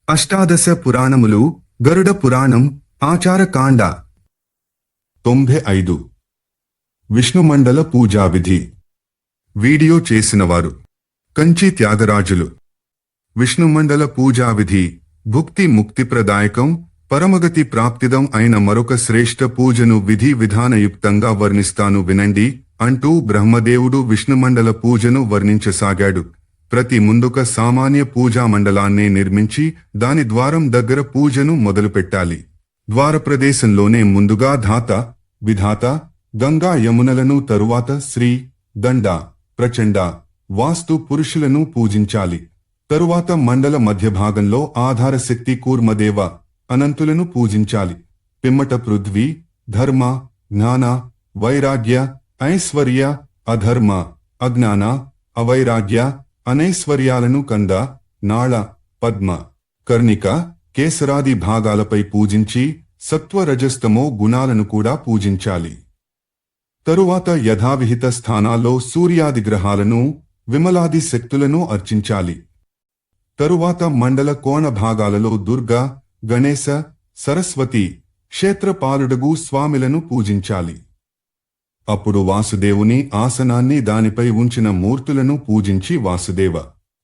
అష్టాదశ పురాణములు గరుడ పురాణం ఆచారకాండ 95 విష్ణుమండల పూజా విధి. వీడియో చేసినవారు కంచి త్యాగరాజులు. విష్ణుమండల పూజా విధి భుక్తి ముక్తిప్రదాయకం పరమగతి ప్రాప్తిదం అయిన మరొక శ్రేష్ఠ పూజను విధి విధానయుక్తంగా వర్ణిస్తాను వినండి అంటూ బ్రహ్మదేవుడు విష్ణుమండల పూజను వర్ణించసాగాడు. ప్రతి ముందుక సామాన్య పూజా మండలాన్నే నిర్మించి దాని ద్వారం దగ్గర పూజను మొదలుపెట్టాలి. ద్వారప్రదేశంలోనే ముందుగా ధాత, విధాత, గంగా యమునలను తరువాత శ్రీ, దండ, ప్రచండ, వాస్తు పురుషులను పూజించాలి. తరువాత మండల మధ్యభాగంలో ఆధారశక్తి కూర్మదేవ, అనంతులను పూజించాలి. పిమ్మట పృథ్వీ, ధర్మ, జ్ఞాన, వైరాగ్య, ఐశ్వర్య, అధర్మ, అజ్ఞాన, అవైరాగ్య, అనైశ్వర్యాలను కంద, నాళ, పద్మ, కర్ణిక, కేసరాది భాగాలపై పూజించి సత్వరజస్తమో గుణాలను కూడా పూజించాలి. తరువాత యథావిహిత స్థానాల్లో సూర్యాది గ్రహాలను, విమలాది శక్తులను అర్చించాలి. తరువాత మండల కోణ భాగాలలో దుర్గా, గణేశ, సరస్వతి, క్షేత్రపాలుడగు స్వామిలను పూజించాలి. అప్పుడు వాసుదేవుని ఆసనాన్ని దానిపై ఉంచిన మూర్తులను పూజించి వాసుదేవ,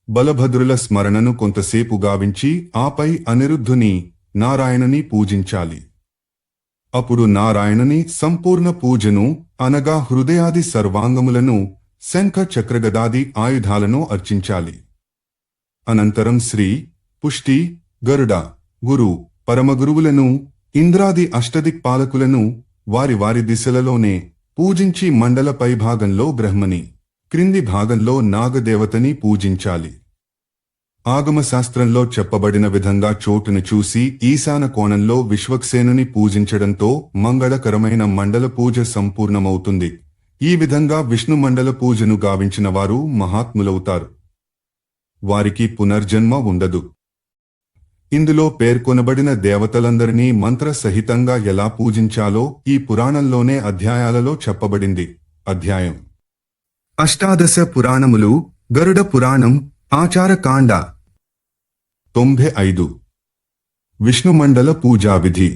బలభద్రుల స్మరణను కొంతసేపు గావించి ఆపై అనిరుద్ధుని, నారాయణని పూజించాలి. అప్పుడు నారాయణని సంపూర్ణ పూజను అనగా హృదయాది సర్వాంగములను, శంఖ చక్రగదాది ఆయుధాలను అర్చించాలి. అనంతరం శ్రీ, పుష్టి, గరుడ, గురు, పరమగురువులను, ఇంద్రాది అష్టదిక్పాలకులను వారి వారి దిశలలోనే పూజించి మండల పైభాగంలో బ్రహ్మని, క్రింది భాగంలో నాగదేవతని పూజించాలి. ఆగమశాస్త్రంలో చెప్పబడిన విధంగా చోటును చూసి ఈశాన కోణంలో విశ్వక్సేనుని పూజించడంతో మంగళకరమైన మండల పూజ సంపూర్ణమవుతుంది. ఈ విధంగా విష్ణు మండల పూజను గావించిన వారు మహాత్ములవుతారు. వారికి పునర్జన్మ ఉండదు. ఇందులో పేర్కొనబడిన దేవతలందరినీ మంత్రసహితంగా ఎలా పూజించాలో ఈ పురాణంలోనే అధ్యాయాలలో చెప్పబడింది. అధ్యాయం అష్టాదశ పురాణములు గరుడ పురాణం ఆచారకాండ 95 విష్ణుమండల పూజా విధి.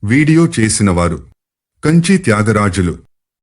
వీడియో చేసినవారు కంచి త్యాగరాజులు.